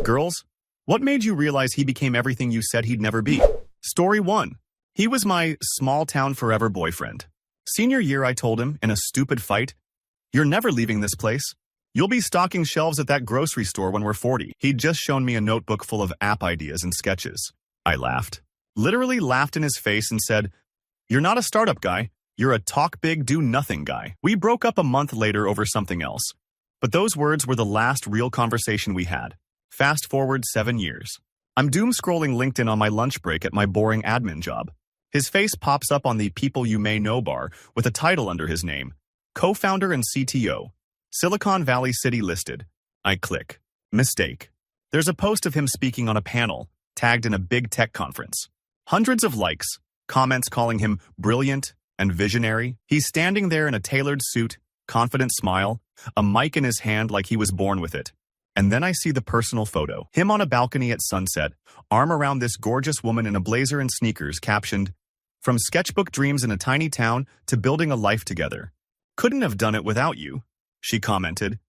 Girls, what made you realize he became everything you said he'd never be? Story 1. He was my small-town forever boyfriend. Senior year, I told him, in a stupid fight, "You're never leaving this place. You'll be stocking shelves at that grocery store when we're 40. He'd just shown me a notebook full of app ideas and sketches. I laughed. Literally laughed in his face and said, "You're not a startup guy. You're a talk big, do nothing guy." We broke up a month later over something else. But those words were the last real conversation we had. Fast forward 7 years. I'm doom-scrolling LinkedIn on my lunch break at my boring admin job. His face pops up on the People You May Know bar with a title under his name. Co-founder and CTO. Silicon Valley City listed. I click. Mistake. There's a post of him speaking on a panel, tagged in a big tech conference. Hundreds of likes, comments calling him brilliant and visionary. He's standing there in a tailored suit, confident smile, a mic in his hand like he was born with it. And then I see the personal photo. Him on a balcony at sunset, arm around this gorgeous woman in a blazer and sneakers, captioned, "From sketchbook dreams in a tiny town to building a life together. Couldn't have done it without you," she commented.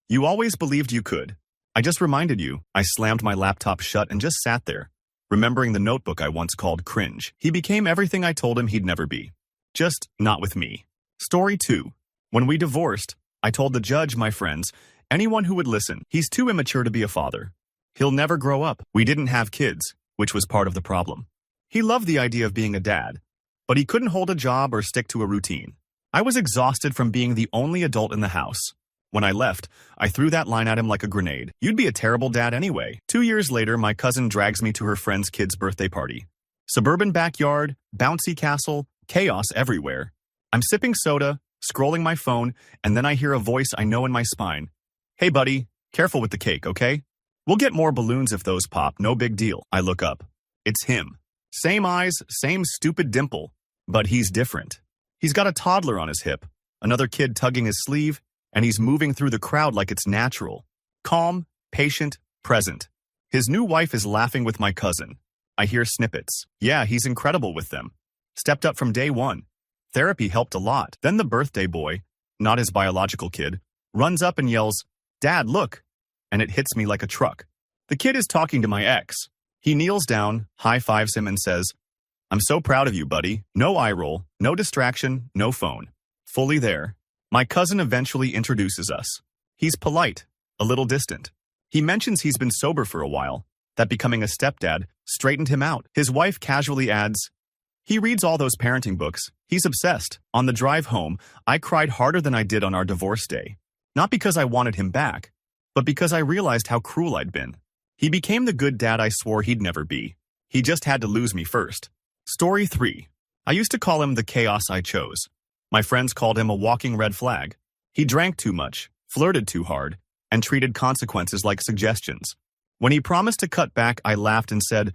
"You always believed you could. I just reminded you." I slammed my laptop shut and just sat there, remembering the notebook I once called cringe. He became everything I told him he'd never be. Just not with me. Story 2. When we divorced, I told the judge, my friends, anyone who would listen, he's too immature to be a father. He'll never grow up. We didn't have kids, which was part of the problem. He loved the idea of being a dad, but he couldn't hold a job or stick to a routine. I was exhausted from being the only adult in the house. When I left, I threw that line at him like a grenade. "You'd be a terrible dad anyway." 2 years later, my cousin drags me to her friend's kid's birthday party. Suburban backyard, bouncy castle, chaos everywhere. I'm sipping soda, scrolling my phone, and then I hear a voice I know in my spine. "Hey buddy, careful with the cake, okay? We'll get more balloons if those pop, no big deal." I look up. It's him. Same eyes, same stupid dimple, but he's different. He's got a toddler on his hip, another kid tugging his sleeve, and he's moving through the crowd like it's natural. Calm, patient, present. His new wife is laughing with my cousin. I hear snippets. Yeah, he's incredible with them. Stepped up from day one. Therapy helped a lot. Then the birthday boy, not his biological kid, runs up and yells, "Dad, look!" And it hits me like a truck. The kid is talking to my ex. He kneels down, high-fives him, and says, "I'm so proud of you, buddy." No eye roll, no distraction, no phone. Fully there. My cousin eventually introduces us. He's polite, a little distant. He mentions he's been sober for a while, that becoming a stepdad straightened him out. His wife casually adds, "He reads all those parenting books. He's obsessed." On the drive home, I cried harder than I did on our divorce day. Not because I wanted him back, but because I realized how cruel I'd been. He became the good dad I swore he'd never be. He just had to lose me first. Story 3. I used to call him the chaos I chose. My friends called him a walking red flag. He drank too much, flirted too hard, and treated consequences like suggestions. When he promised to cut back, I laughed and said,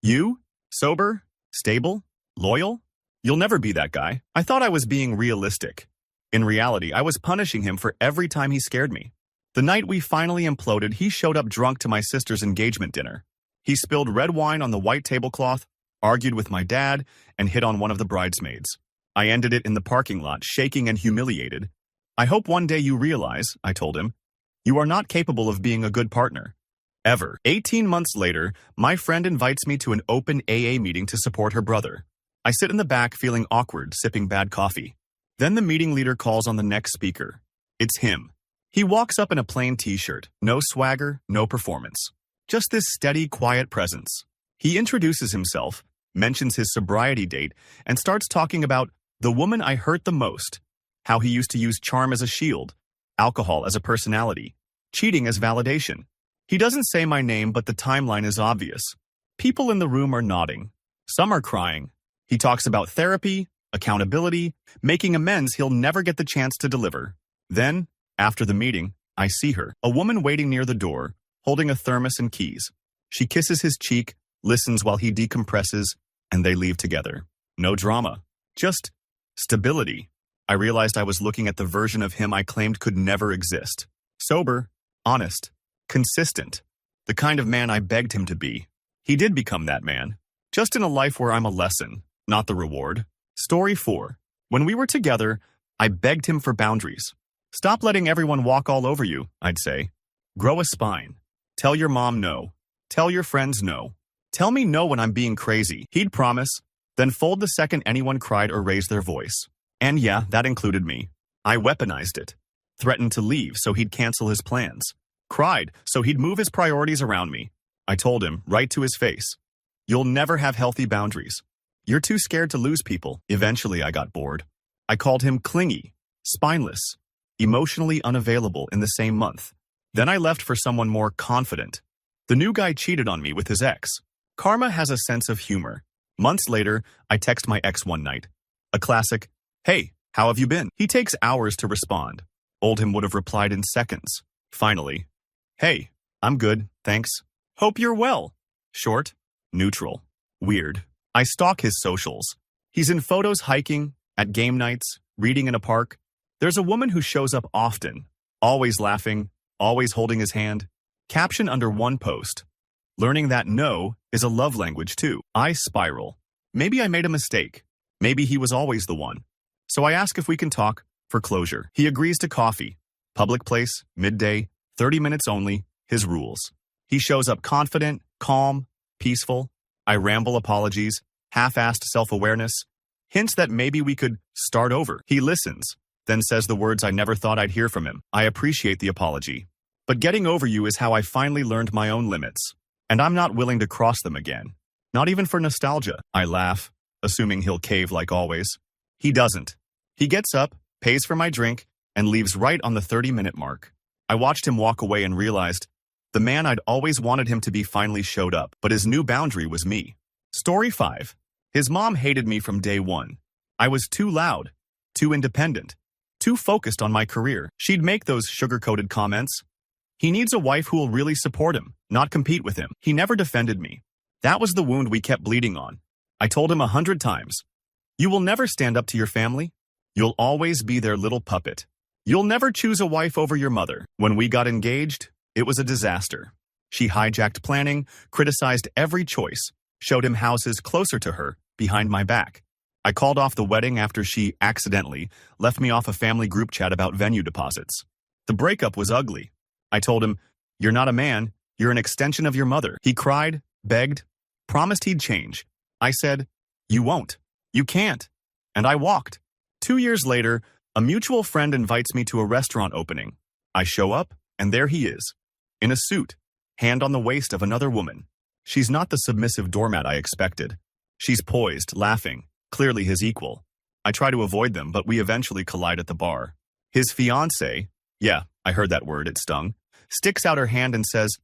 "You? Sober? Stable? Loyal? You'll never be that guy." I thought I was being realistic. In reality, I was punishing him for every time he scared me. The night we finally imploded, he showed up drunk to my sister's engagement dinner. He spilled red wine on the white tablecloth, argued with my dad, and hit on one of the bridesmaids. I ended it in the parking lot, shaking and humiliated. "I hope one day you realize," I told him, "you are not capable of being a good partner. Ever." 18 months later, my friend invites me to an open AA meeting to support her brother. I sit in the back feeling awkward, sipping bad coffee. Then the meeting leader calls on the next speaker. It's him. He walks up in a plain t-shirt, no swagger, no performance. Just this steady, quiet presence. He introduces himself, mentions his sobriety date, and starts talking about the woman I hurt the most, how he used to use charm as a shield, alcohol as a personality, cheating as validation. He doesn't say my name, but the timeline is obvious. People in the room are nodding. Some are crying. He talks about therapy, accountability, making amends he'll never get the chance to deliver. Then, after the meeting, I see her, a woman waiting near the door, holding a thermos and keys. She kisses his cheek, listens while he decompresses, and they leave together. No drama. Just stability. I realized I was looking at the version of him I claimed could never exist. Sober, honest, consistent. The kind of man I begged him to be. He did become that man. Just in a life where I'm a lesson, not the reward. Story 4. When we were together, I begged him for boundaries. Stop letting everyone walk all over you, I'd say. Grow a spine. Tell your mom no. Tell your friends no. Tell me no when I'm being crazy. He'd promise, then fold the second anyone cried or raised their voice. And yeah, that included me. I weaponized it. Threatened to leave so he'd cancel his plans. Cried so he'd move his priorities around me. I told him, right to his face, you'll never have healthy boundaries. You're too scared to lose people. Eventually, I got bored. I called him clingy, spineless, emotionally unavailable in the same month. Then I left for someone more confident. The new guy cheated on me with his ex. Karma has a sense of humor. Months later, I text my ex one night. A classic, hey, how have you been? He takes hours to respond. Old him would have replied in seconds. Finally, hey, I'm good, thanks. Hope you're well. Short, neutral, weird. I stalk his socials. He's in photos hiking, at game nights, reading in a park. There's a woman who shows up often, always laughing, always holding his hand. Caption under one post. Learning that no is a love language too. I spiral. Maybe I made a mistake. Maybe he was always the one. So I ask if we can talk for closure. He agrees to coffee. Public place, midday, 30 minutes only, his rules. He shows up confident, calm, peaceful. I ramble apologies, half-assed self-awareness, hints that maybe we could start over. He listens, then says the words I never thought I'd hear from him. I appreciate the apology. But getting over you is how I finally learned my own limits. And I'm not willing to cross them again. Not even for nostalgia. I laugh, assuming he'll cave like always. He doesn't. He gets up, pays for my drink, and leaves right on the 30-minute mark. I watched him walk away and realized the man I'd always wanted him to be finally showed up, but his new boundary was me. Story 5. His mom hated me from day one. I was too loud, too independent, too focused on my career. She'd make those sugar-coated comments. He needs a wife who will really support him, not compete with him. He never defended me. That was the wound we kept bleeding on. I told him 100 times, you will never stand up to your family. You'll always be their little puppet. You'll never choose a wife over your mother. When we got engaged, it was a disaster. She hijacked planning, criticized every choice, showed him houses closer to her, behind my back. I called off the wedding after she accidentally left me off a family group chat about venue deposits. The breakup was ugly. I told him, you're not a man, you're an extension of your mother. He cried, begged, promised he'd change. I said, you won't. You can't. And I walked. 2 years later, a mutual friend invites me to a restaurant opening. I show up, and there he is. In a suit, hand on the waist of another woman. She's not the submissive doormat I expected. She's poised, laughing, clearly his equal. I try to avoid them, but we eventually collide at the bar. His fiancée, yeah, I heard that word, it stung, sticks out her hand and says,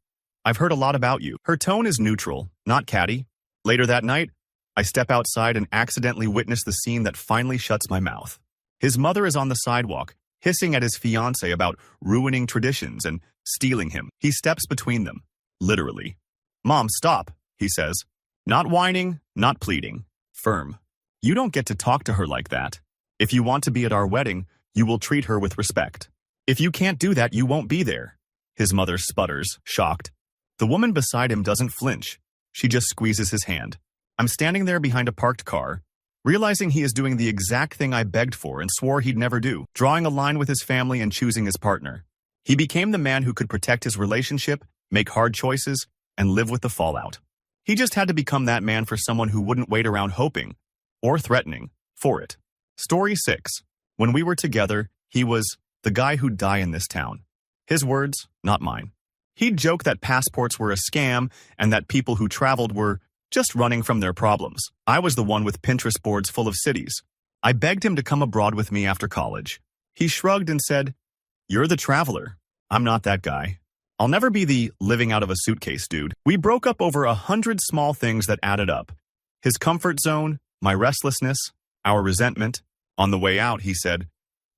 I've heard a lot about you. Her tone is neutral, not catty. Later that night, I step outside and accidentally witness the scene that finally shuts my mouth. His mother is on the sidewalk, hissing at his fiancée about ruining traditions and stealing him. He steps between them, literally. Mom, stop, he says. Not whining, not pleading. Firm. You don't get to talk to her like that. If you want to be at our wedding, you will treat her with respect. If you can't do that, you won't be there. His mother sputters, shocked. The woman beside him doesn't flinch. She just squeezes his hand. I'm standing there behind a parked car, realizing he is doing the exact thing I begged for and swore he'd never do, drawing a line with his family and choosing his partner. He became the man who could protect his relationship, make hard choices, and live with the fallout. He just had to become that man for someone who wouldn't wait around hoping, or threatening, for it. Story 6. When we were together, he was the guy who'd die in this town. His words, not mine. He'd joke that passports were a scam and that people who traveled were just running from their problems. I was the one with Pinterest boards full of cities. I begged him to come abroad with me after college. He shrugged and said, you're the traveler. I'm not that guy. I'll never be the living out of a suitcase dude. We broke up over 100 small things that added up. His comfort zone, my restlessness, our resentment. On the way out, he said,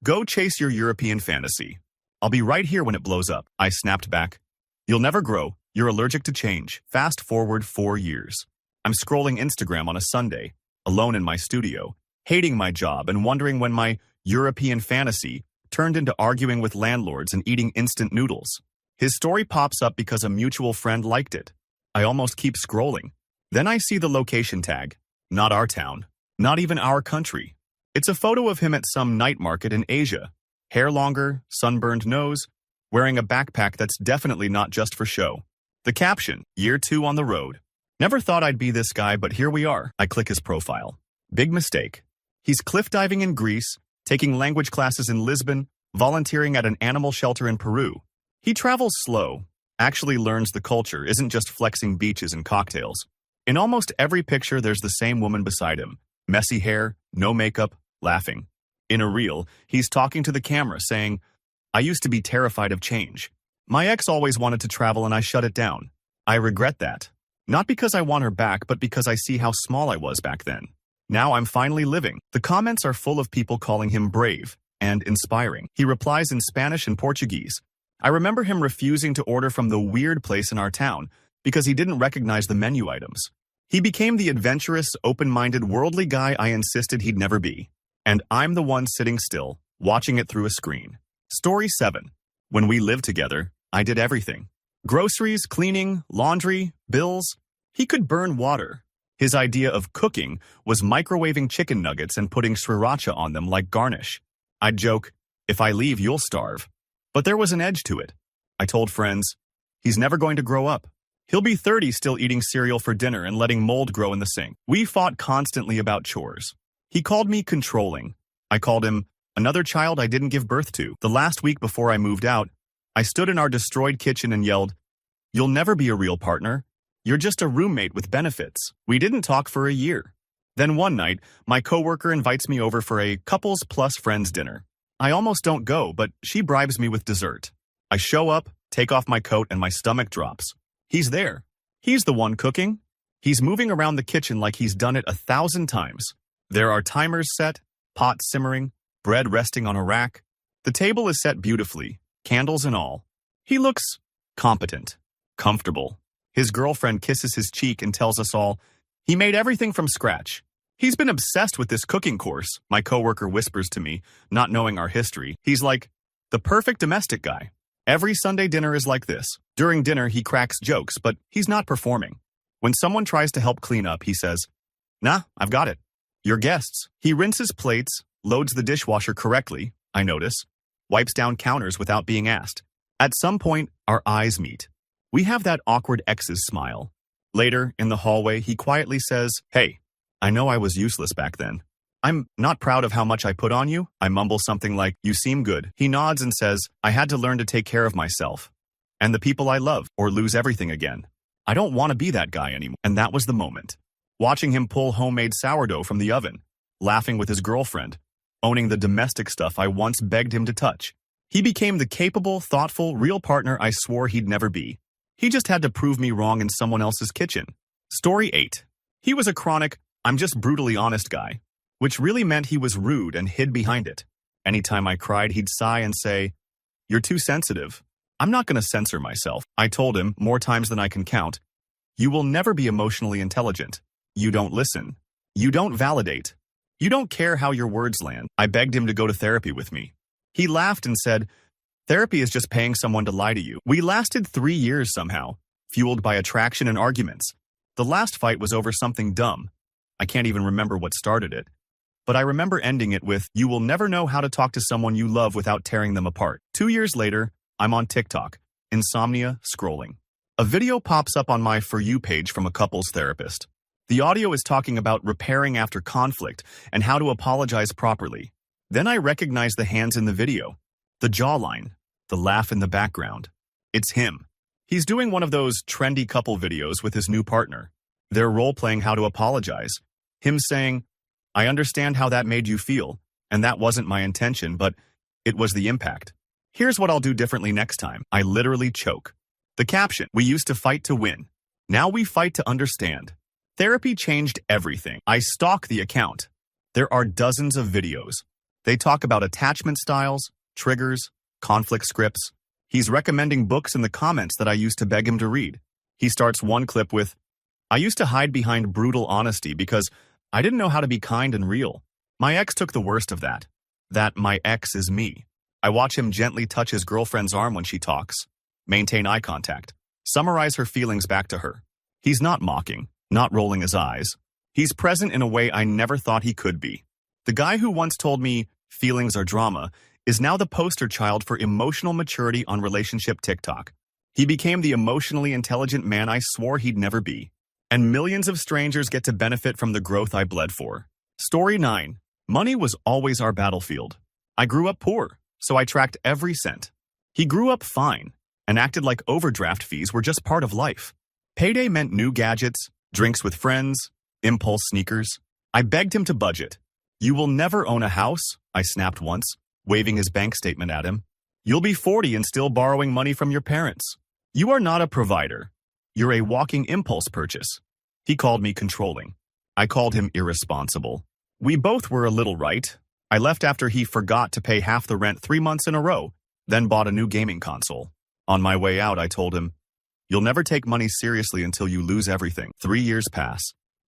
go chase your European fantasy. I'll be right here when it blows up. I snapped back. You'll never grow. You're allergic to change. Fast forward 4 years. I'm scrolling Instagram on a Sunday, alone in my studio, hating my job and wondering when my European fantasy turned into arguing with landlords and eating instant noodles. His story pops up because a mutual friend liked it. I almost keep scrolling. Then I see the location tag. Not our town. Not even our country. It's a photo of him at some night market in Asia. Hair longer, sunburned nose, wearing a backpack that's definitely not just for show. The caption, year 2 on the road. Never thought I'd be this guy, but here we are. I click his profile. Big mistake. He's cliff diving in Greece, taking language classes in Lisbon, volunteering at an animal shelter in Peru. He travels slow, actually learns the culture, isn't just flexing beaches and cocktails. In almost every picture, there's the same woman beside him. Messy hair, no makeup, laughing. In a reel, he's talking to the camera, saying, I used to be terrified of change. My ex always wanted to travel and I shut it down. I regret that. Not because I want her back, but because I see how small I was back then. Now I'm finally living. The comments are full of people calling him brave and inspiring. He replies in Spanish and Portuguese. I remember him refusing to order from the weird place in our town because he didn't recognize the menu items. He became the adventurous, open-minded, worldly guy I insisted he'd never be. And I'm the one sitting still, watching it through a screen. Story 7. When we lived together, I did everything. Groceries, cleaning, laundry, bills. He could burn water. His idea of cooking was microwaving chicken nuggets and putting sriracha on them like garnish. I'd joke, if I leave, you'll starve. But there was an edge to it. I told friends, he's never going to grow up. He'll be 30 still eating cereal for dinner and letting mold grow in the sink. We fought constantly about chores. He called me controlling. I called him another child I didn't give birth to. The last week before I moved out, I stood in our destroyed kitchen and yelled, you'll never be a real partner. You're just a roommate with benefits. We didn't talk for a year. Then one night, my coworker invites me over for a couples plus friends dinner. I almost don't go, but she bribes me with dessert. I show up, take off my coat, and my stomach drops. He's there. He's the one cooking. He's moving around the kitchen like he's done it 1,000 times. There are timers set, pot simmering, bread resting on a rack. The table is set beautifully, candles and all. He looks competent, comfortable. His girlfriend kisses his cheek and tells us all, he made everything from scratch. He's been obsessed with this cooking course, my coworker whispers to me, not knowing our history. He's like, the perfect domestic guy. Every Sunday dinner is like this. During dinner, he cracks jokes, but he's not performing. When someone tries to help clean up, he says, nah, I've got it. Your guests. He rinses plates, loads the dishwasher correctly, I notice, wipes down counters without being asked. At some point, our eyes meet. We have that awkward ex's smile. Later, in the hallway, he quietly says, hey, I know I was useless back then. I'm not proud of how much I put on you. I mumble something like, you seem good. He nods and says, I had to learn to take care of myself and the people I love, or lose everything again. I don't want to be that guy anymore. And that was the moment. Watching him pull homemade sourdough from the oven, laughing with his girlfriend, owning the domestic stuff I once begged him to touch. He became the capable, thoughtful, real partner I swore he'd never be. He just had to prove me wrong in someone else's kitchen. Story 8. He was a chronic, I'm just brutally honest guy, which really meant he was rude and hid behind it. Anytime I cried, he'd sigh and say, you're too sensitive. I'm not going to censor myself. I told him, more times than I can count, you will never be emotionally intelligent. You don't listen. You don't validate. You don't care how your words land. I begged him to go to therapy with me. He laughed and said, therapy is just paying someone to lie to you. We lasted 3 years somehow, fueled by attraction and arguments. The last fight was over something dumb. I can't even remember what started it. But I remember ending it with, you will never know how to talk to someone you love without tearing them apart. 2 years later, I'm on TikTok, insomnia, scrolling. A video pops up on my For You page from a couples therapist. The audio is talking about repairing after conflict and how to apologize properly. Then I recognize the hands in the video, the jawline, the laugh in the background. It's him. He's doing one of those trendy couple videos with his new partner. They're role-playing how to apologize. Him saying, I understand how that made you feel, and that wasn't my intention, but it was the impact. Here's what I'll do differently next time. I literally choke. The caption, we used to fight to win. Now we fight to understand. Therapy changed everything. I stalk the account. There are dozens of videos. They talk about attachment styles, triggers, conflict scripts. He's recommending books in the comments that I used to beg him to read. He starts one clip with, I used to hide behind brutal honesty because I didn't know how to be kind and real. My ex took the worst of that. That my ex is me. I watch him gently touch his girlfriend's arm when she talks, maintain eye contact, summarize her feelings back to her. He's not mocking, not rolling his eyes. He's present in a way I never thought he could be. The guy who once told me feelings are drama is now the poster child for emotional maturity on relationship TikTok. He became the emotionally intelligent man I swore he'd never be. And millions of strangers get to benefit from the growth I bled for. Story 9. Money was always our battlefield. I grew up poor, so I tracked every cent. He grew up fine and acted like overdraft fees were just part of life. Payday meant new gadgets, drinks with friends, impulse sneakers. I begged him to budget. "You will never own a house," I snapped once, waving his bank statement at him. "You'll be 40 and still borrowing money from your parents. You are not a provider. You're a walking impulse purchase." He called me controlling. I called him irresponsible. We both were a little right. I left after he forgot to pay half the rent 3 months in a row, then bought a new gaming console. On my way out, I told him, "You'll never take money seriously until you lose everything." 3 years pass.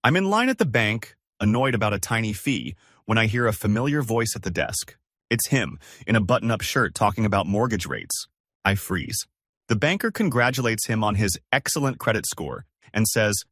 I'm in line at the bank, annoyed about a tiny fee, when I hear a familiar voice at the desk. It's him, in a button-up shirt talking about mortgage rates. I freeze. The banker congratulates him on his excellent credit score and says,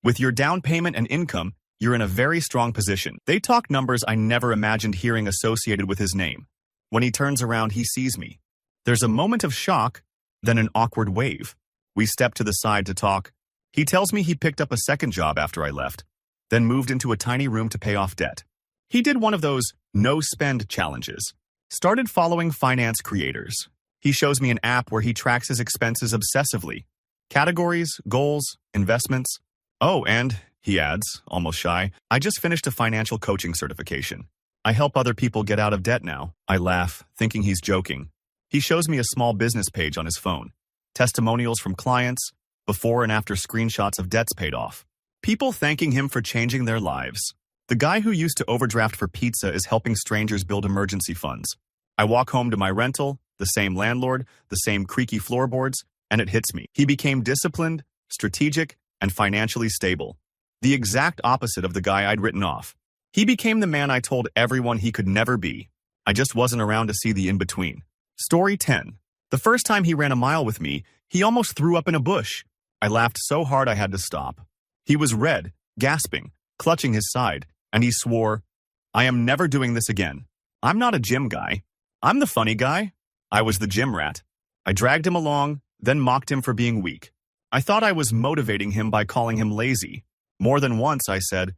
"With your down payment and income, you're in a very strong position." They talk numbers I never imagined hearing associated with his name. When he turns around, he sees me. There's a moment of shock, then an awkward wave. We step to the side to talk. He tells me he picked up a second job after I left, then moved into a tiny room to pay off debt. He did one of those no-spend challenges. Started following finance creators. He shows me an app where he tracks his expenses obsessively. Categories, goals, investments. "Oh, and," he adds, almost shy, "I just finished a financial coaching certification. I help other people get out of debt now." I laugh, thinking he's joking. He shows me a small business page on his phone. Testimonials from clients, before and after screenshots of debts paid off. People thanking him for changing their lives. The guy who used to overdraft for pizza is helping strangers build emergency funds. I walk home to my rental, the same landlord, the same creaky floorboards, and it hits me. He became disciplined, strategic, and financially stable. The exact opposite of the guy I'd written off. He became the man I told everyone he could never be. I just wasn't around to see the in-between. Story 10. The first time he ran a mile with me, he almost threw up in a bush. I laughed so hard I had to stop. He was red, gasping, clutching his side, and he swore, "I am never doing this again. I'm not a gym guy. I'm the funny guy." I was the gym rat. I dragged him along, then mocked him for being weak. I thought I was motivating him by calling him lazy. More than once I said,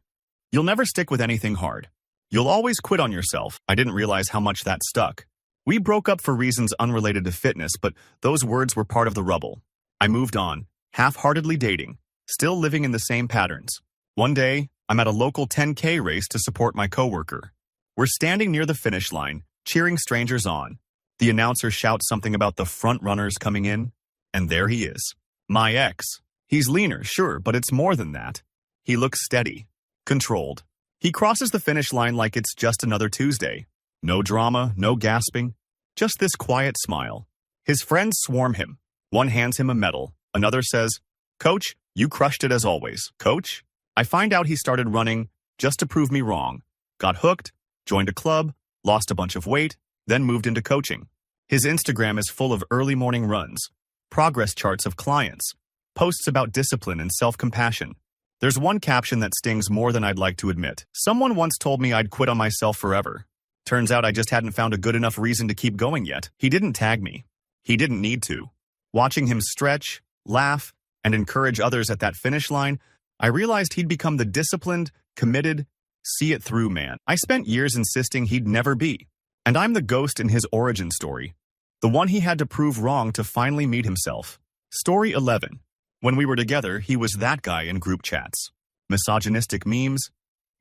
"You'll never stick with anything hard. You'll always quit on yourself." I didn't realize how much that stuck. We broke up for reasons unrelated to fitness, but those words were part of the rubble. I moved on, half-heartedly dating, still living in the same patterns. One day, I'm at a local 10K race to support my coworker. We're standing near the finish line, cheering strangers on. The announcer shouts something about the front runners coming in, and there he is. My ex. He's leaner, sure, but it's more than that. He looks steady, controlled. He crosses the finish line like it's just another Tuesday. No drama, no gasping, just this quiet smile. His friends swarm him. One hands him a medal. Another says, "Coach, you crushed it as always." Coach? I find out he started running just to prove me wrong. Got hooked, joined a club, lost a bunch of weight, then moved into coaching. His Instagram is full of early morning runs, progress charts of clients, posts about discipline and self-compassion. There's one caption that stings more than I'd like to admit. Someone once told me I'd quit on myself forever. Turns out I just hadn't found a good enough reason to keep going yet. He didn't tag me. He didn't need to. Watching him stretch, laugh, and encourage others at that finish line, I realized he'd become the disciplined, committed, see-it-through man I spent years insisting he'd never be. And I'm the ghost in his origin story, the one he had to prove wrong to finally meet himself. Story 11. When we were together, he was that guy in group chats. Misogynistic memes,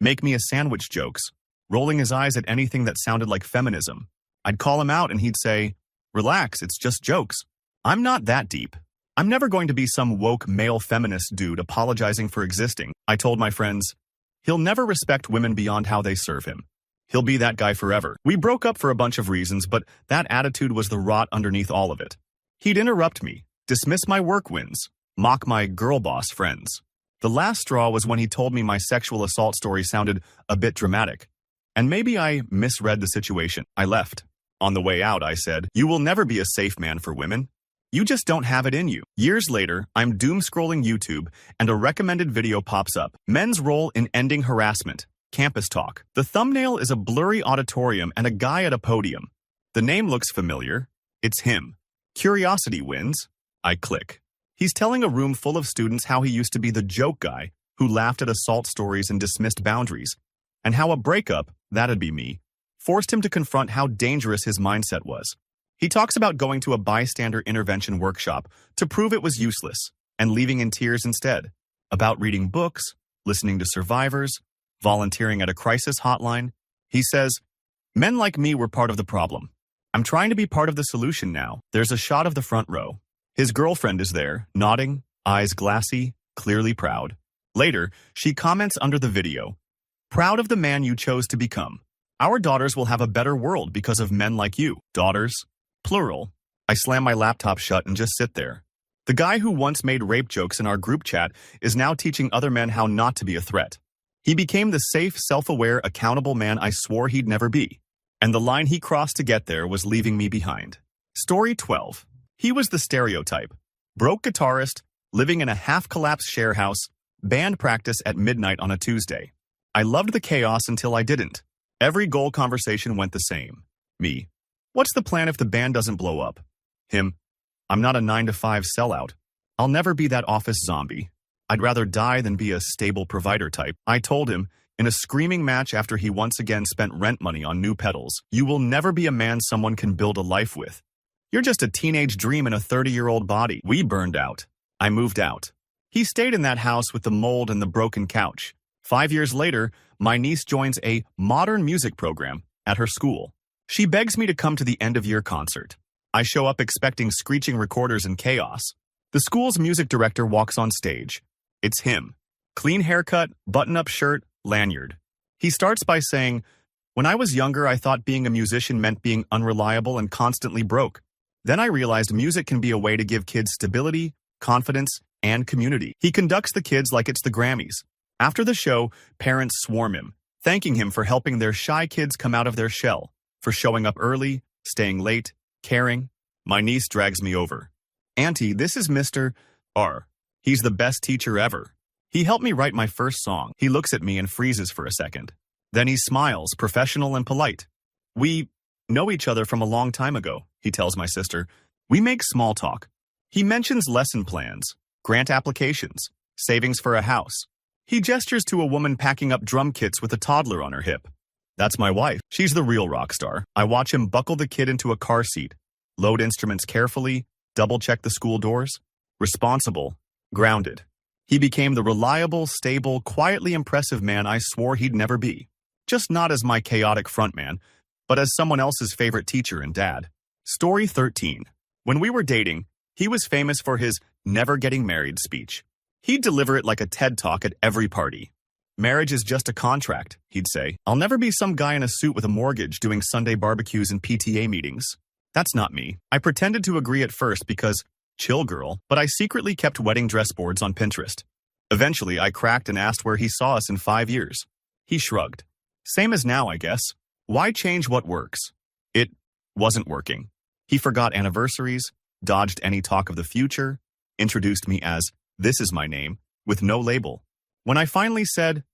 make me a sandwich jokes, rolling his eyes at anything that sounded like feminism. I'd call him out and he'd say, "Relax, it's just jokes." I'm not that deep. I'm never going to be some woke male feminist dude apologizing for existing. I told my friends, he'll never respect women beyond how they serve him. He'll be that guy forever. We broke up for a bunch of reasons, but that attitude was the rot underneath all of it. He'd interrupt me, dismiss my work wins, mock my girl boss friends. The last straw was when he told me my sexual assault story sounded a bit dramatic. And maybe I misread the situation. I left. On the way out, I said, "You will never be a safe man for women. You just don't have it in you." Years later, I'm doom-scrolling YouTube, and a recommended video pops up. Men's role in ending harassment. Campus talk. The thumbnail is a blurry auditorium and a guy at a podium. The name looks familiar. It's him. Curiosity wins. I click. He's telling a room full of students how he used to be the joke guy who laughed at assault stories and dismissed boundaries, and how a breakup, that'd be me, forced him to confront how dangerous his mindset was. He talks about going to a bystander intervention workshop to prove it was useless and leaving in tears instead, about reading books, listening to survivors, volunteering at a crisis hotline. He says, "Men like me were part of the problem. I'm trying to be part of the solution now." There's a shot of the front row. His girlfriend is there, nodding, eyes glassy, clearly proud. Later, she comments under the video, "Proud of the man you chose to become. Our daughters will have a better world because of men like you." Daughters, plural. I slam my laptop shut and just sit there. The guy who once made rape jokes in our group chat is now teaching other men how not to be a threat. He became the safe, self-aware, accountable man I swore he'd never be. And the line he crossed to get there was leaving me behind. Story 12. He was the stereotype. Broke guitarist, living in a half-collapsed share house, band practice at midnight on a Tuesday. I loved the chaos until I didn't. Every goal conversation went the same. Me. What's the plan if the band doesn't blow up? Him. I'm not a 9-to-5 sellout. I'll never be that office zombie. I'd rather die than be a stable provider type. I told him, in a screaming match after he once again spent rent money on new pedals, "You will never be a man someone can build a life with. You're just a teenage dream in a 30-year-old body." We burned out. I moved out. He stayed in that house with the mold and the broken couch. 5 years later, my niece joins a modern music program at her school. She begs me to come to the end-of-year concert. I show up expecting screeching recorders and chaos. The school's music director walks on stage. It's him. Clean haircut, button-up shirt, lanyard. He starts by saying, "When I was younger, I thought being a musician meant being unreliable and constantly broke. Then I realized music can be a way to give kids stability, confidence, and community." He conducts the kids like it's the Grammys. After the show, parents swarm him, thanking him for helping their shy kids come out of their shell, for showing up early, staying late, caring. My niece drags me over. "Auntie, this is Mr. R. He's the best teacher ever. He helped me write my first song." He looks at me and freezes for a second. Then he smiles, professional and polite. "We know each other from a long time ago," he tells my sister. We make small talk. He mentions lesson plans, grant applications, savings for a house. He gestures to a woman packing up drum kits with a toddler on her hip. That's my wife. She's the real rock star. I watch him buckle the kid into a car seat, load instruments carefully, double-check the school doors. Responsible, grounded. He became the reliable, stable, quietly impressive man I swore he'd never be. Just not as my chaotic frontman, but as someone else's favorite teacher and dad. Story 13. When we were dating, he was famous for his never getting married speech. He'd deliver it like a TED Talk at every party. "Marriage is just a contract," he'd say. "I'll never be some guy in a suit with a mortgage doing Sunday barbecues and PTA meetings." That's not me. I pretended to agree at first because, chill girl, but I secretly kept wedding dress boards on Pinterest. Eventually, I cracked and asked where he saw us in 5 years. He shrugged. Same as now, I guess. Why change what works? It wasn't working. He forgot anniversaries, dodged any talk of the future, introduced me as, "This is my name," with no label. When I finally said,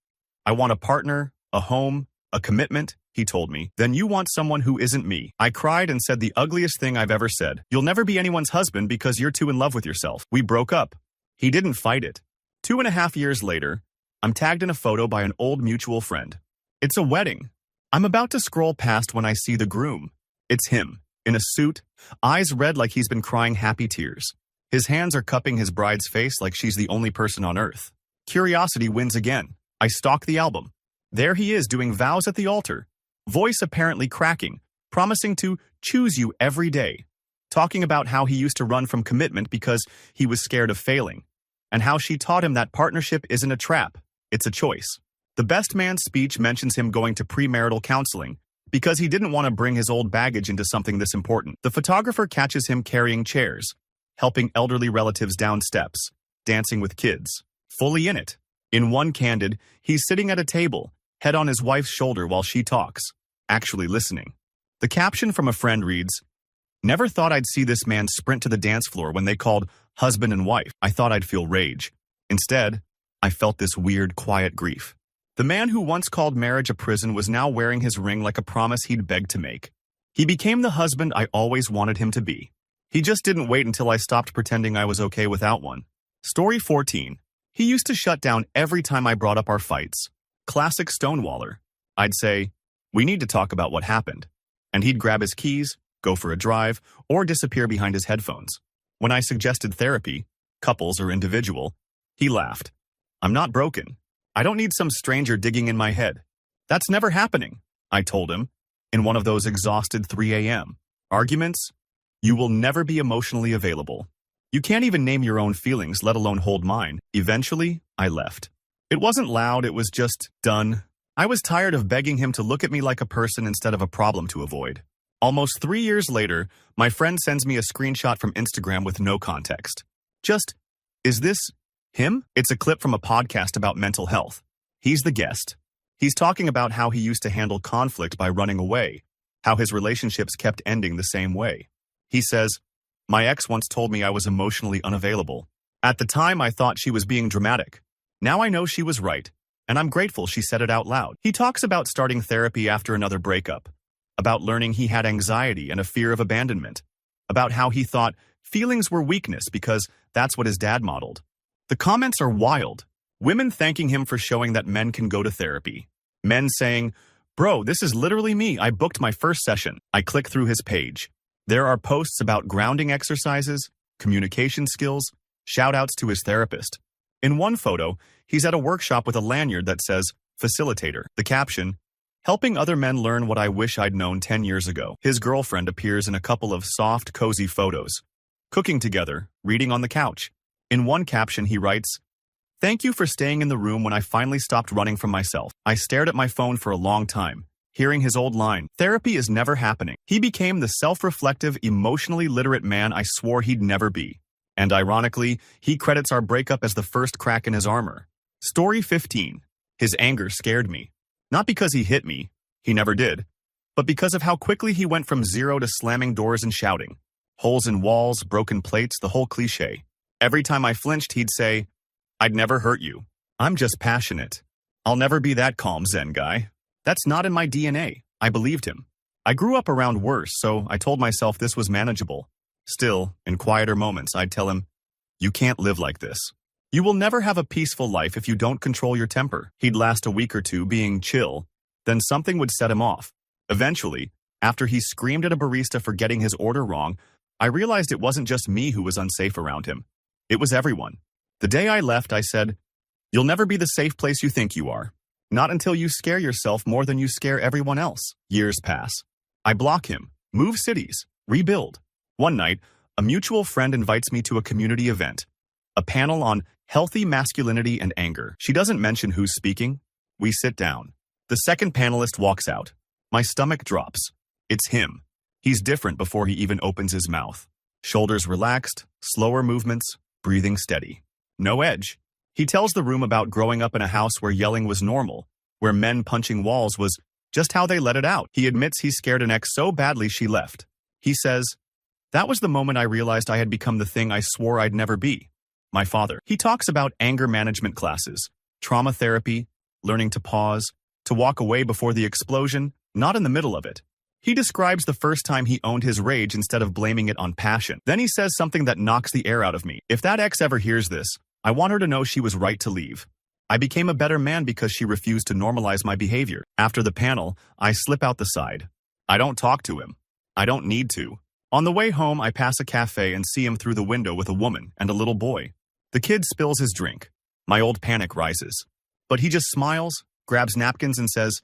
"I want a partner, a home, a commitment," he told me, "Then you want someone who isn't me." I cried and said the ugliest thing I've ever said. "You'll never be anyone's husband because you're too in love with yourself." We broke up. He didn't fight it. 2.5 years later, I'm tagged in a photo by an old mutual friend. It's a wedding. I'm about to scroll past when I see the groom. It's him, in a suit, eyes red like he's been crying happy tears. His hands are cupping his bride's face like she's the only person on earth. Curiosity wins again. I stalk the album. There he is doing vows at the altar, voice apparently cracking, promising to choose you every day, talking about how he used to run from commitment because he was scared of failing, and how she taught him that partnership isn't a trap, it's a choice. The best man's speech mentions him going to premarital counseling because he didn't want to bring his old baggage into something this important. The photographer catches him carrying chairs, helping elderly relatives down steps, dancing with kids, fully in it. In one candid, he's sitting at a table, head on his wife's shoulder while she talks, actually listening. The caption from a friend reads, "Never thought I'd see this man sprint to the dance floor when they called husband and wife. I thought I'd feel rage. Instead, I felt this weird, quiet grief." The man who once called marriage a prison was now wearing his ring like a promise he'd begged to make. He became the husband I always wanted him to be. He just didn't wait until I stopped pretending I was okay without one. Story 14. He used to shut down every time I brought up our fights. Classic stonewaller. I'd say, "We need to talk about what happened." And he'd grab his keys, go for a drive, or disappear behind his headphones. When I suggested therapy, couples or individual, he laughed. "I'm not broken. I don't need some stranger digging in my head." "That's never happening," I told him, in one of those exhausted 3 a.m. arguments. You will never be emotionally available. You can't even name your own feelings, let alone hold mine. Eventually, I left. It wasn't loud, it was just done. I was tired of begging him to look at me like a person instead of a problem to avoid. Almost 3 years later, my friend sends me a screenshot from Instagram with no context. Just, "Is this him?" It's a clip from a podcast about mental health. He's the guest. He's talking about how he used to handle conflict by running away, how his relationships kept ending the same way. He says, "My ex once told me I was emotionally unavailable. At the time, I thought she was being dramatic. Now I know she was right, and I'm grateful she said it out loud." He talks about starting therapy after another breakup, about learning he had anxiety and a fear of abandonment, about how he thought feelings were weakness because that's what his dad modeled. The comments are wild. Women thanking him for showing that men can go to therapy. Men saying, "Bro, this is literally me. I booked my first session." I click through his page. There are posts about grounding exercises, communication skills, shout-outs to his therapist. In one photo, he's at a workshop with a lanyard that says, "Facilitator." The caption, "Helping other men learn what I wish I'd known 10 years ago." His girlfriend appears in a couple of soft, cozy photos. Cooking together, reading on the couch. In one caption, he writes, "Thank you for staying in the room when I finally stopped running from myself." I stared at my phone for a long time, hearing his old line, "Therapy is never happening." He became the self-reflective, emotionally literate man I swore he'd never be. And ironically, he credits our breakup as the first crack in his armor. Story 15. His anger scared me. Not because he hit me, he never did, but because of how quickly he went from zero to slamming doors and shouting. Holes in walls, broken plates, the whole cliche. Every time I flinched, he'd say, "I'd never hurt you. I'm just passionate. I'll never be that calm Zen guy. That's not in my DNA." I believed him. I grew up around worse, so I told myself this was manageable. Still, in quieter moments, I'd tell him, "You can't live like this. You will never have a peaceful life if you don't control your temper." He'd last a week or two being chill, then something would set him off. Eventually, after he screamed at a barista for getting his order wrong, I realized it wasn't just me who was unsafe around him. It was everyone. The day I left, I said, "You'll never be the safe place you think you are. Not until you scare yourself more than you scare everyone else." Years pass. I block him, move cities, rebuild. One night, a mutual friend invites me to a community event, a panel on healthy masculinity and anger. She doesn't mention who's speaking. We sit down. The second panelist walks out. My stomach drops. It's him. He's different before he even opens his mouth. Shoulders relaxed, slower movements, breathing steady. No edge. He tells the room about growing up in a house where yelling was normal, where men punching walls was just how they let it out. He admits he scared an ex so badly she left. He says, "That was the moment I realized I had become the thing I swore I'd never be, my father." He talks about anger management classes, trauma therapy, learning to pause, to walk away before the explosion, not in the middle of it. He describes the first time he owned his rage instead of blaming it on passion. Then he says something that knocks the air out of me. "If that ex ever hears this, I want her to know she was right to leave. I became a better man because she refused to normalize my behavior." After the panel, I slip out the side. I don't talk to him. I don't need to. On the way home, I pass a cafe and see him through the window with a woman and a little boy. The kid spills his drink. My old panic rises. But he just smiles, grabs napkins and says,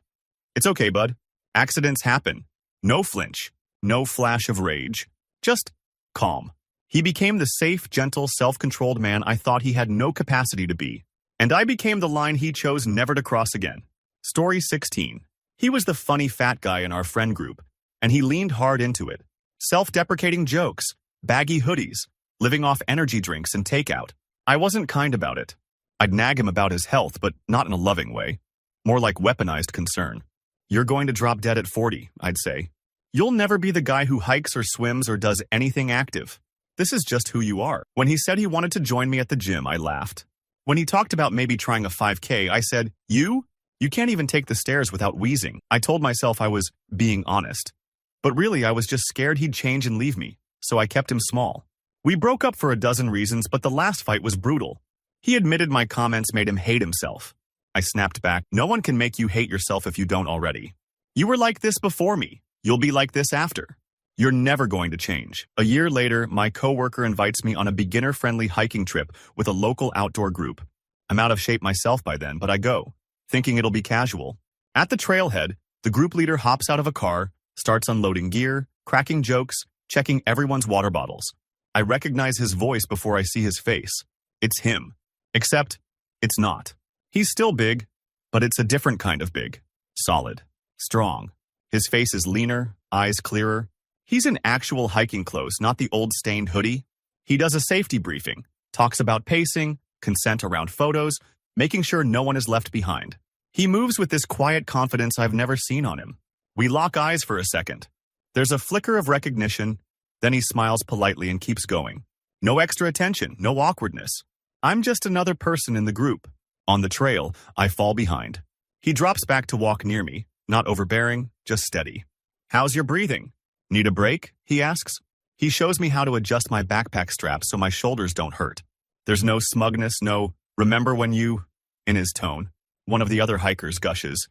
"It's okay, bud. Accidents happen." No flinch, no flash of rage, just calm. He became the safe, gentle, self-controlled man I thought he had no capacity to be. And I became the line he chose never to cross again. Story 16. He was the funny fat guy in our friend group, and he leaned hard into it. Self-deprecating jokes, baggy hoodies, living off energy drinks and takeout. I wasn't kind about it. I'd nag him about his health, but not in a loving way. More like weaponized concern. "You're going to drop dead at 40, I'd say. You'll never be the guy who hikes or swims or does anything active. This is just who you are." When he said he wanted to join me at the gym, I laughed. When he talked about maybe trying a 5K, I said, You can't even take the stairs without wheezing." I told myself I was being honest. But really, I was just scared he'd change and leave me. so I kept him small. We broke up for a dozen reasons, but the last fight was brutal. He admitted my comments made him hate himself. I snapped back, "No one can make you hate yourself if you don't already. You were like this before me. You'll be like this after. You're never going to change." A year later, my coworker invites me on a beginner-friendly hiking trip with a local outdoor group. I'm out of shape myself by then, but I go, thinking it'll be casual. At the trailhead, the group leader hops out of a car, starts unloading gear, cracking jokes, checking everyone's water bottles. I recognize his voice before I see his face. It's him. Except, it's not. He's still big, but it's a different kind of big. Solid. Strong. His face is leaner, eyes clearer. He's in actual hiking clothes, not the old stained hoodie. He does a safety briefing, talks about pacing, consent around photos, making sure no one is left behind. He moves with this quiet confidence I've never seen on him. We lock eyes for a second. There's a flicker of recognition, then he smiles politely and keeps going. No extra attention, no awkwardness. I'm just another person in the group. On the trail, I fall behind. He drops back to walk near me, not overbearing, just steady. "How's your breathing? Need a break?" he asks. He shows me how to adjust my backpack strap so my shoulders don't hurt. There's no smugness, no "remember when you" in his tone. One of the other hikers gushes.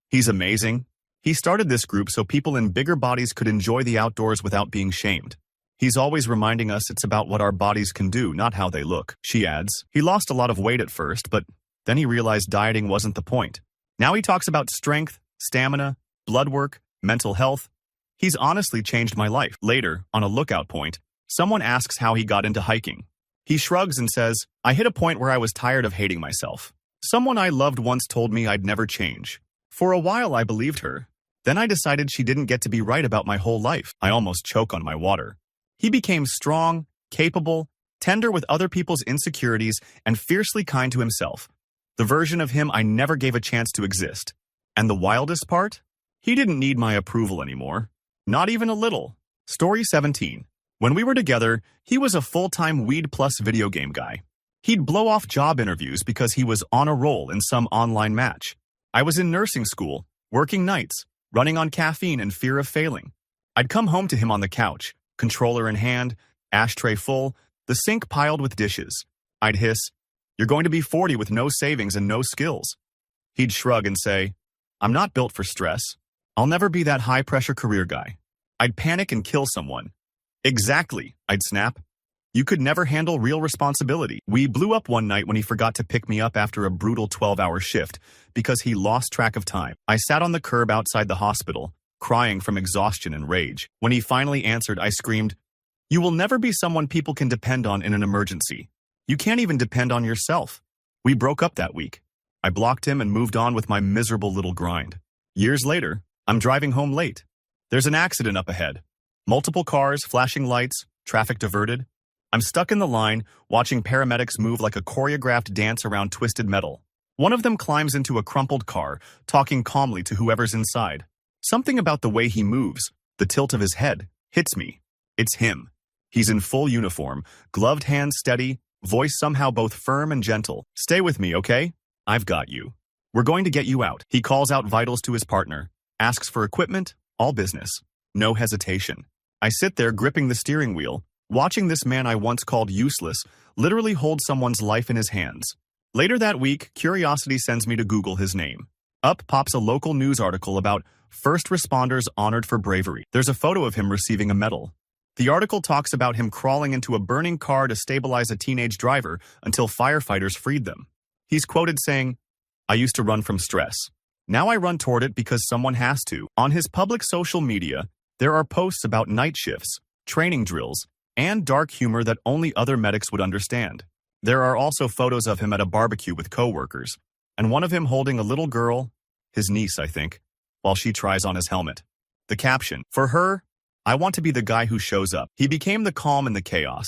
He's amazing. He started this group so people in bigger bodies could enjoy the outdoors without being shamed. He's always reminding us it's about what our bodies can do, not how they look, she adds. He lost a lot of weight at first, but then he realized dieting wasn't the point. Now he talks about strength, stamina, blood work, mental health. He's honestly changed my life. Later, on a lookout point, someone asks how he got into hiking. He shrugs and says, "I hit a point where I was tired of hating myself. Someone I loved once told me I'd never change. For a while I believed her. Then I decided she didn't get to be right about my whole life." I almost choke on my water. He became strong, capable, tender with other people's insecurities, and fiercely kind to himself. The version of him I never gave a chance to exist. And the wildest part? He didn't need my approval anymore. Not even a little. Story 17. When we were together, he was a full-time Weed Plus video game guy. He'd blow off job interviews because he was on a roll in some online match. I was in nursing school, working nights, running on caffeine and fear of failing. I'd come home to him on the couch, controller in hand, ashtray full, the sink piled with dishes. I'd hiss, "You're going to be 40 with no savings and no skills." He'd shrug and say, "I'm not built for stress. I'll never be that high-pressure career guy." I'd panic and kill someone. "Exactly," I'd snap. "You could never handle real responsibility." We blew up one night when he forgot to pick me up after a brutal 12-hour shift because he lost track of time. I sat on the curb outside the hospital, crying from exhaustion and rage. When he finally answered, I screamed, "You will never be someone people can depend on in an emergency. You can't even depend on yourself." We broke up that week. I blocked him and moved on with my miserable little grind. Years later, I'm driving home late. There's an accident up ahead. Multiple cars, flashing lights, traffic diverted. I'm stuck in the line, watching paramedics move like a choreographed dance around twisted metal. One of them climbs into a crumpled car, talking calmly to whoever's inside. Something about the way he moves, the tilt of his head, hits me. It's him. He's in full uniform, gloved hands steady, voice somehow both firm and gentle. "Stay with me, okay? I've got you. We're going to get you out." He calls out vitals to his partner, asks for equipment, all business. No hesitation. I sit there gripping the steering wheel, watching this man I once called useless literally hold someone's life in his hands. Later that week, curiosity sends me to Google his name. Up pops a local news article about first responders honored for bravery. There's a photo of him receiving a medal. The article talks about him crawling into a burning car to stabilize a teenage driver until firefighters freed them. He's quoted saying, "I used to run from stress. Now I run toward it because someone has to." On his public social media, there are posts about night shifts, training drills, and dark humor that only other medics would understand. There are also photos of him at a barbecue with coworkers, and one of him holding a little girl, his niece, I think, while she tries on his helmet. The caption, "For her, I want to be the guy who shows up." He became the calm in the chaos,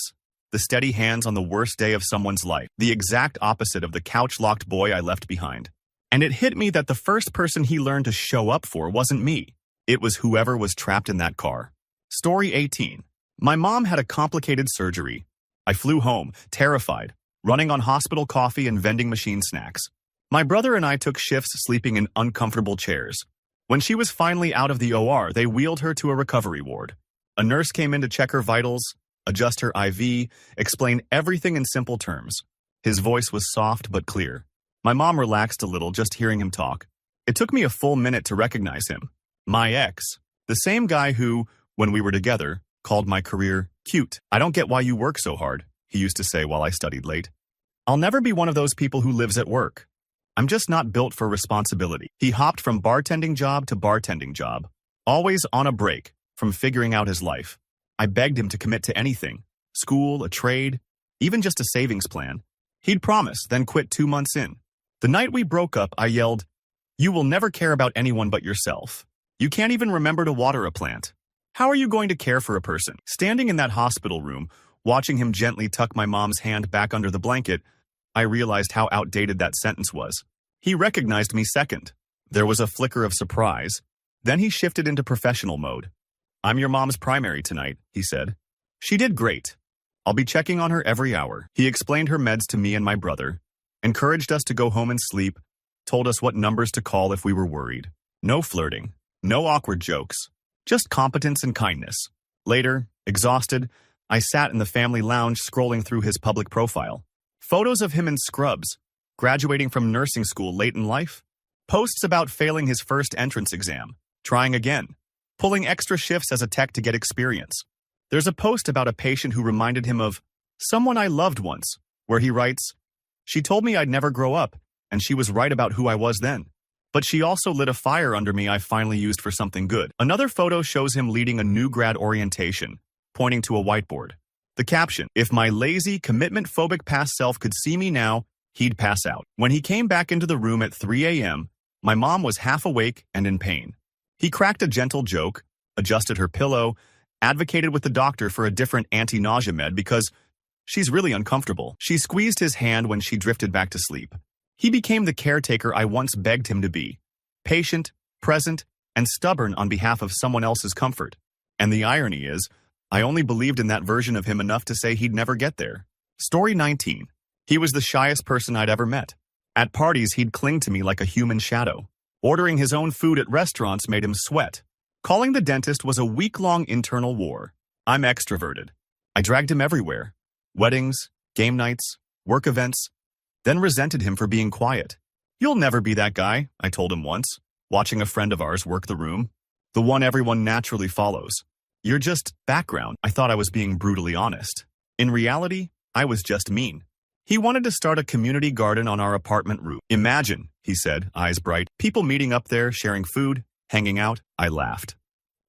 the steady hands on the worst day of someone's life, the exact opposite of the couch-locked boy I left behind. And it hit me that the first person he learned to show up for wasn't me. It was whoever was trapped in that car. Story 18. My mom had a complicated surgery. I flew home, terrified, running on hospital coffee and vending machine snacks. My brother and I took shifts sleeping in uncomfortable chairs. When she was finally out of the OR, they wheeled her to a recovery ward. A nurse came in to check her vitals, adjust her IV, explain everything in simple terms. His voice was soft but clear. My mom relaxed a little just hearing him talk. It took me a full minute to recognize him. My ex, the same guy who, when we were together, called my career cute. "I don't get why you work so hard," he used to say while I studied late. "I'll never be one of those people who lives at work. I'm just not built for responsibility." He hopped from bartending job to bartending job, always on a break from figuring out his life. I begged him to commit to anything, school, a trade, even just a savings plan. He'd promise, then quit 2 months in. The night we broke up, I yelled, "You will never care about anyone but yourself. You can't even remember to water a plant. How are you going to care for a person?" Standing in that hospital room, watching him gently tuck my mom's hand back under the blanket, I realized how outdated that sentence was. He recognized me second. There was a flicker of surprise. Then he shifted into professional mode. "I'm your mom's primary tonight," he said. "She did great. I'll be checking on her every hour." He explained her meds to me and my brother, encouraged us to go home and sleep, told us what numbers to call if we were worried. No flirting, no awkward jokes, just competence and kindness. Later, exhausted, I sat in the family lounge scrolling through his public profile. Photos of him in scrubs, graduating from nursing school late in life, posts about failing his first entrance exam, trying again, pulling extra shifts as a tech to get experience. There's a post about a patient who reminded him of someone I loved once, where he writes, "She told me I'd never grow up, and she was right about who I was then. But she also lit a fire under me I finally used for something good." Another photo shows him leading a new grad orientation, pointing to a whiteboard. The caption, "If my lazy, commitment-phobic past self could see me now, he'd pass out." When he came back into the room at 3 a.m., my mom was half awake and in pain. He cracked a gentle joke, adjusted her pillow, advocated with the doctor for a different anti-nausea med because she's really uncomfortable. She squeezed his hand when she drifted back to sleep. He became the caretaker I once begged him to be, patient, present, and stubborn on behalf of someone else's comfort. And the irony is, I only believed in that version of him enough to say he'd never get there. Story 19. He was the shyest person I'd ever met. At parties, he'd cling to me like a human shadow. Ordering his own food at restaurants made him sweat. Calling the dentist was a week-long internal war. I'm extroverted. I dragged him everywhere. Weddings, game nights, work events, then resented him for being quiet. "You'll never be that guy," I told him once, watching a friend of ours work the room. "The one everyone naturally follows. You're just background." I thought I was being brutally honest. In reality, I was just mean. He wanted to start a community garden on our apartment roof. "Imagine," he said, eyes bright, "people meeting up there, sharing food, hanging out." I laughed.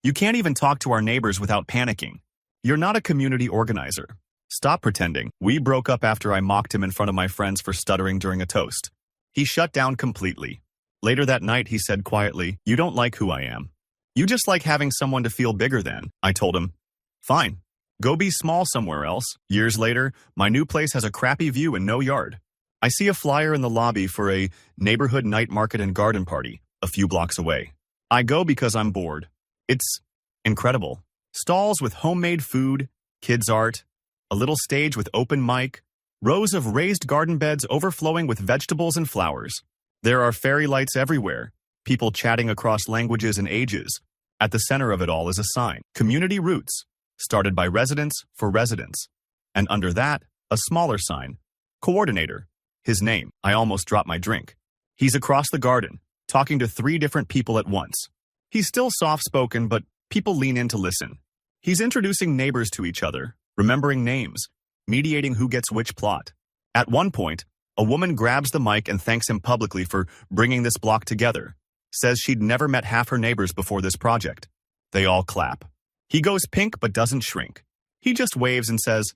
"You can't even talk to our neighbors without panicking. You're not a community organizer. Stop pretending." We broke up after I mocked him in front of my friends for stuttering during a toast. He shut down completely. Later that night, he said quietly, "You don't like who I am. You just like having someone to feel bigger than." I told him, "Fine. Go be small somewhere else." Years later, my new place has a crappy view and no yard. I see a flyer in the lobby for a neighborhood night market and garden party a few blocks away. I go because I'm bored. It's incredible. Stalls with homemade food, kids' art, a little stage with open mic, rows of raised garden beds overflowing with vegetables and flowers. There are fairy lights everywhere, people chatting across languages and ages. At the center of it all is a sign, "Community Roots," started by residents for residents. And under that, a smaller sign, "Coordinator." His name. I almost dropped my drink. He's across the garden, talking to 3 different people at once. He's still soft-spoken, but people lean in to listen. He's introducing neighbors to each other, remembering names, mediating who gets which plot. At one point, a woman grabs the mic and thanks him publicly for bringing this block together, says she'd never met half her neighbors before this project. They all clap. He goes pink but doesn't shrink. He just waves and says,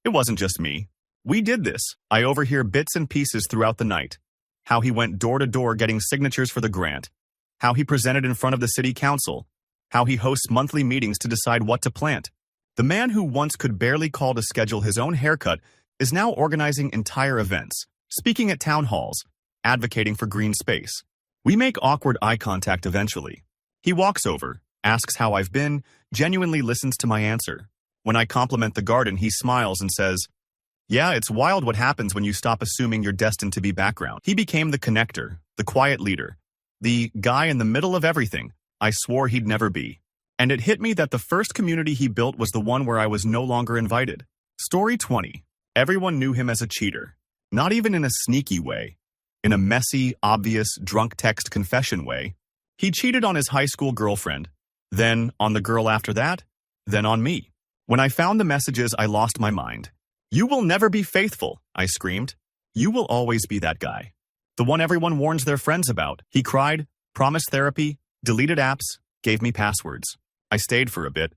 "It wasn't just me. We did this." I overhear bits and pieces throughout the night. How he went door to door getting signatures for the grant. How he presented in front of the city council. How he hosts monthly meetings to decide what to plant. The man who once could barely call to schedule his own haircut is now organizing entire events, speaking at town halls, advocating for green space. We make awkward eye contact eventually. He walks over, asks how I've been, genuinely listens to my answer. When I compliment the garden, he smiles and says, "Yeah, it's wild what happens when you stop assuming you're destined to be background." He became the connector, the quiet leader, the guy in the middle of everything I swore he'd never be. And it hit me that the first community he built was the one where I was no longer invited. Story 20. Everyone knew him as a cheater. Not even in a sneaky way. In a messy, obvious, drunk text confession way. He cheated on his high school girlfriend, then on the girl after that, then on me. When I found the messages, I lost my mind. "You will never be faithful," I screamed. "You will always be that guy. The one everyone warns their friends about." He cried, promised therapy, deleted apps, gave me passwords. I stayed for a bit,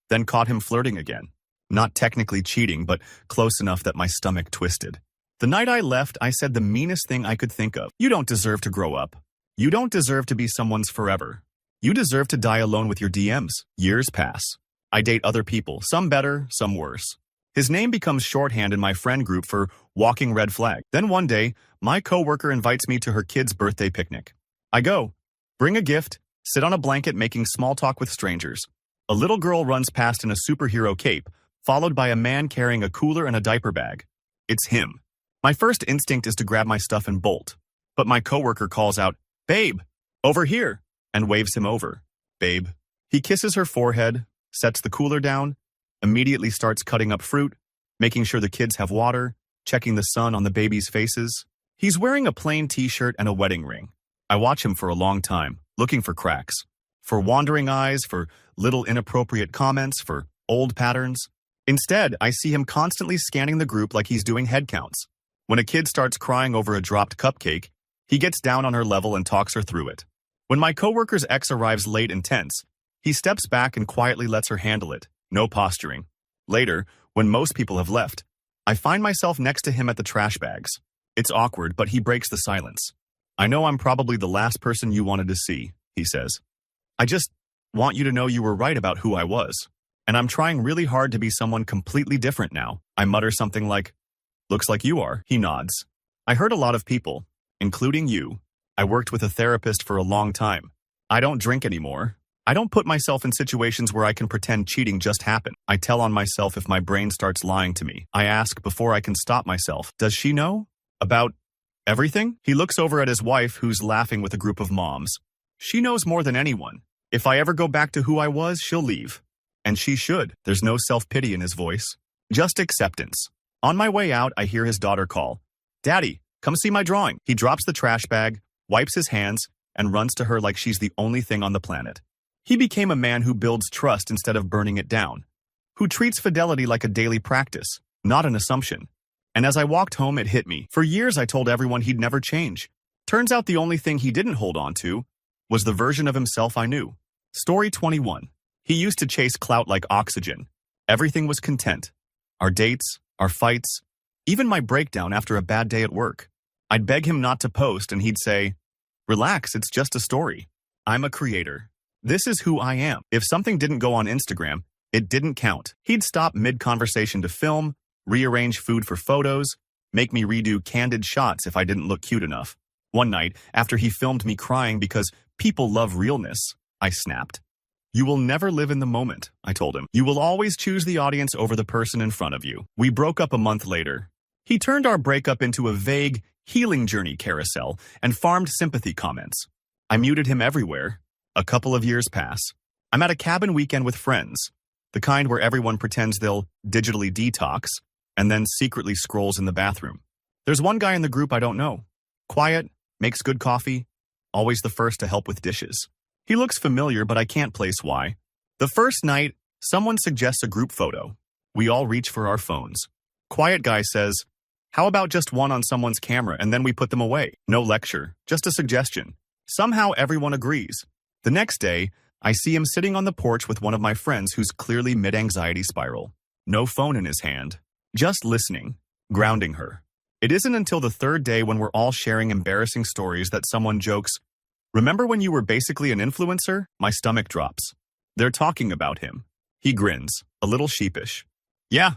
then caught him flirting again. Not technically cheating, but close enough that my stomach twisted. The night I left, I said the meanest thing I could think of. You don't deserve to grow up. You don't deserve to be someone's forever. You deserve to die alone with your DMs. Years pass. I date other people, some better, some worse. His name becomes shorthand in my friend group for walking red flag. Then one day, my coworker invites me to her kid's birthday picnic. I go, bring a gift, sit on a blanket making small talk with strangers. A little girl runs past in a superhero cape, followed by a man carrying a cooler and a diaper bag. It's him. My first instinct is to grab my stuff and bolt. But my coworker calls out, "Babe, over here," and waves him over. "Babe." He kisses her forehead, sets the cooler down, immediately starts cutting up fruit, making sure the kids have water, checking the sun on the babies' faces. He's wearing a plain t-shirt and a wedding ring. I watch him for a long time, looking for cracks. For wandering eyes, for little inappropriate comments, for old patterns. Instead, I see him constantly scanning the group like he's doing head counts. When a kid starts crying over a dropped cupcake, he gets down on her level and talks her through it. When my coworker's ex arrives late and tense, he steps back and quietly lets her handle it, no posturing. Later, when most people have left, I find myself next to him at the trash bags. It's awkward, but he breaks the silence. "I know I'm probably the last person you wanted to see," he says. "I just want you to know you were right about who I was. And I'm trying really hard to be someone completely different now." I mutter something like, "Looks like you are." He nods. "I hurt a lot of people, including you. I worked with a therapist for a long time. I don't drink anymore. I don't put myself in situations where I can pretend cheating just happened. I tell on myself if my brain starts lying to me. I ask before I can stop myself, does she know? About everything?" He looks over at his wife, who's laughing with a group of moms. "She knows more than anyone. If I ever go back to who I was, she'll leave. And she should." There's no self-pity in his voice. Just acceptance. On my way out, I hear his daughter call, "Daddy, come see my drawing." He drops the trash bag, wipes his hands, and runs to her like she's the only thing on the planet. He became a man who builds trust instead of burning it down. Who treats fidelity like a daily practice, not an assumption. And as I walked home, it hit me. For years, I told everyone he'd never change. Turns out the only thing he didn't hold on to was the version of himself I knew. Story 21. He used to chase clout like oxygen. Everything was content. Our dates, our fights, even my breakdown after a bad day at work. I'd beg him not to post and he'd say, "Relax, it's just a story. I'm a creator. This is who I am." If something didn't go on Instagram, it didn't count. He'd stop mid-conversation to film, rearrange food for photos, make me redo candid shots if I didn't look cute enough. One night, after he filmed me crying because people love realness, I snapped. "You will never live in the moment," I told him. "You will always choose the audience over the person in front of you." We broke up a month later. He turned our breakup into a vague healing journey carousel and farmed sympathy comments. I muted him everywhere. A couple of years pass. I'm at a cabin weekend with friends, the kind where everyone pretends they'll digitally detox and then secretly scrolls in the bathroom. There's one guy in the group I don't know. Quiet, makes good coffee, always the first to help with dishes. He looks familiar, but I can't place why. The first night, someone suggests a group photo. We all reach for our phones. Quiet guy says, "How about just one on someone's camera and then we put them away?" No lecture, just a suggestion. Somehow everyone agrees. The next day, I see him sitting on the porch with one of my friends who's clearly mid-anxiety spiral. No phone in his hand. Just listening, grounding her. It isn't until the third day when we're all sharing embarrassing stories that someone jokes, "Remember when you were basically an influencer?" My stomach drops. They're talking about him. He grins, a little sheepish. "Yeah,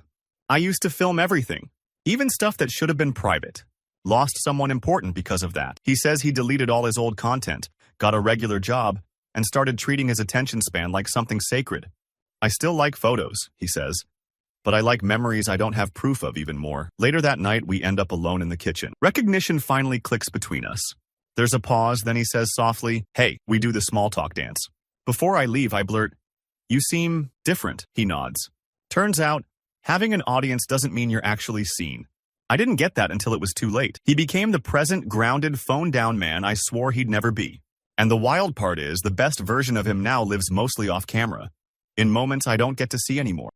I used to film everything, even stuff that should have been private. Lost someone important because of that." He says he deleted all his old content, got a regular job, and started treating his attention span like something sacred. "I still like photos," he says, "but I like memories I don't have proof of even more." Later that night, we end up alone in the kitchen. Recognition finally clicks between us. There's a pause, then he says softly, "Hey," we do the small talk dance. Before I leave, I blurt, You seem different, he nods. Turns out, having an audience doesn't mean you're actually seen. I didn't get that until it was too late. He became the present, grounded, phone-down man I swore he'd never be. And the wild part is, the best version of him now lives mostly off camera, in moments I don't get to see anymore.